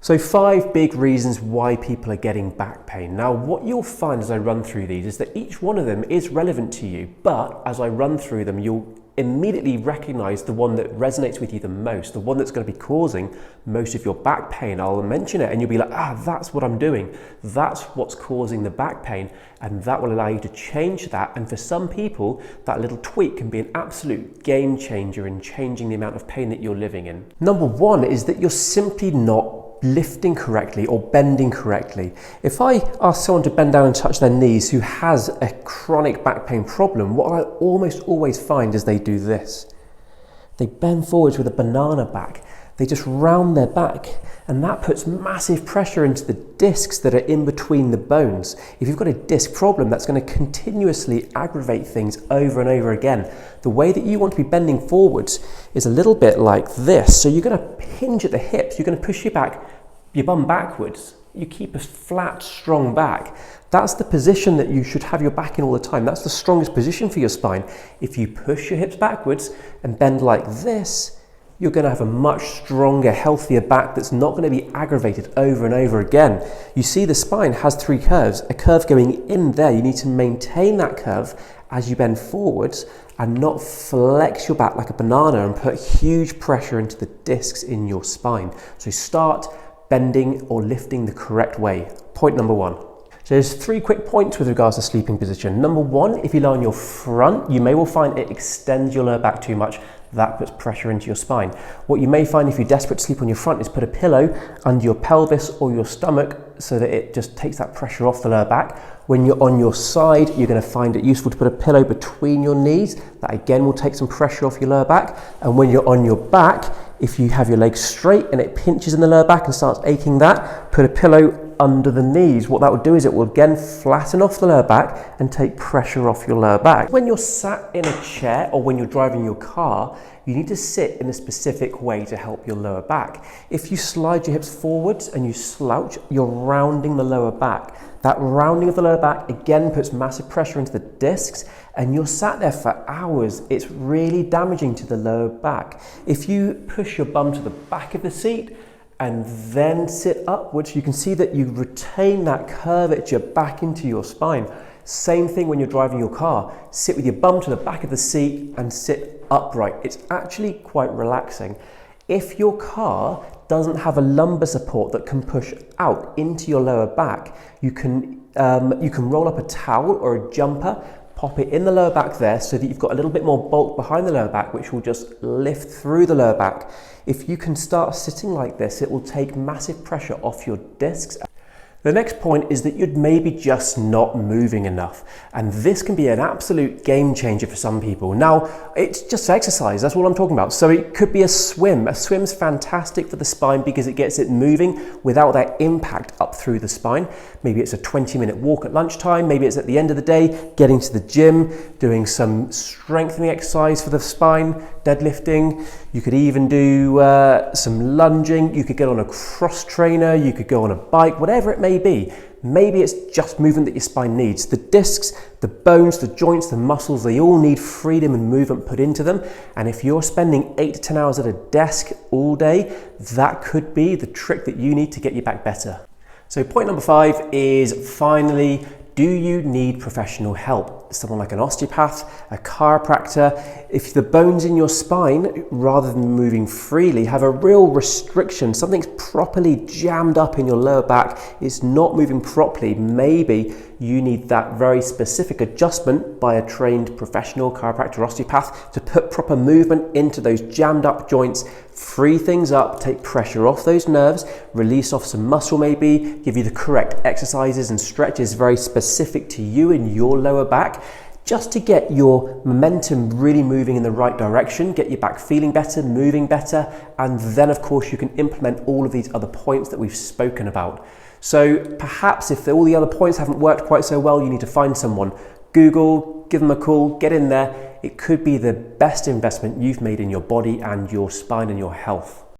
So 5 big reasons why people are getting back pain. Now, what you'll find as I run through these is that each one of them is relevant to you, but as I run through them, you'll immediately recognize the one that resonates with you the most, the one that's going to be causing most of your back pain. I'll mention it and you'll be like, that's what I'm doing. That's what's causing the back pain, and that will allow you to change that. And for some people, that little tweak can be an absolute game changer in changing the amount of pain that you're living in. Number 1 is that you're simply not lifting correctly or bending correctly. If I ask someone to bend down and touch their knees who has a chronic back pain problem, what I almost always find is they do this. They bend forwards with a banana back. They just round their back, and that puts massive pressure into the discs that are in between the bones. If you've got a disc problem, that's going to continuously aggravate things over and over again. The way that you want to be bending forwards is a little bit like this. So you're going to hinge at the hips, you're going to push your bum backwards. You keep a flat, strong back. That's the position that you should have your back in all the time. That's the strongest position for your spine. If you push your hips backwards and bend like this, you're going to have a much stronger, healthier back that's not going to be aggravated over and over again. You see the spine has 3 curves, a curve going in there. You need to maintain that curve as you bend forwards and not flex your back like a banana and put huge pressure into the discs in your spine. So start bending or lifting the correct way. Point number 1. So there's 3 quick points with regards to sleeping position. Number 1, if you lie on your front, you may well find it extends your lower back too much. That puts pressure into your spine. What you may find if you're desperate to sleep on your front is put a pillow under your pelvis or your stomach so that it just takes that pressure off the lower back. When you're on your side, you're going to find it useful to put a pillow between your knees. That again will take some pressure off your lower back. And when you're on your back, if you have your legs straight and it pinches in the lower back and starts aching that, put a pillow under the knees. What that will do is it will again flatten off the lower back and take pressure off your lower back. When you're sat in a chair or when you're driving your car, you need to sit in a specific way to help your lower back. If you slide your hips forwards and you slouch, you're rounding the lower back. That rounding of the lower back again puts massive pressure into the discs, and you're sat there for hours. It's really damaging to the lower back. If you push your bum to the back of the seat and then sit upwards, you can see that you retain that curvature back into your spine. Same thing when you're driving your car. Sit with your bum to the back of the seat and sit upright. It's actually quite relaxing. If your car doesn't have a lumbar support that can push out into your lower back, you can roll up a towel or a jumper, pop it in the lower back there so that you've got a little bit more bulk behind the lower back, which will just lift through the lower back. If you can start sitting like this, it will take massive pressure off your discs. The next point is that you're maybe just not moving enough, and this can be an absolute game changer for some people. Now, it's just exercise, that's what I'm talking about. So it could be a swim. A swim's fantastic for the spine because it gets it moving without that impact up through the spine. Maybe it's a 20-minute walk at lunchtime, maybe it's at the end of the day, getting to the gym, doing some strengthening exercise for the spine, deadlifting. You could even do some lunging, you could get on a cross trainer, you could go on a bike, whatever it may be. Maybe it's just movement that your spine needs. The discs, the bones, the joints, the muscles, they all need freedom and movement put into them. And if you're spending 8 to 10 hours at a desk all day, that could be the trick that you need to get your back better. So point number 5 is finally, do you need professional help? Someone like an osteopath, a chiropractor. If the bones in your spine, rather than moving freely, have a real restriction, something's properly jammed up in your lower back, it's not moving properly, maybe you need that very specific adjustment by a trained professional chiropractor or osteopath to put proper movement into those jammed up joints, free things up, take pressure off those nerves, release off some muscle maybe, give you the correct exercises and stretches very specific to you in your lower back, just to get your momentum really moving in the right direction, get your back feeling better, moving better, and then of course you can implement all of these other points that we've spoken about. So perhaps if all the other points haven't worked quite so well, you need to find someone. Google, give them a call, get in there. It could be the best investment you've made in your body and your spine and your health.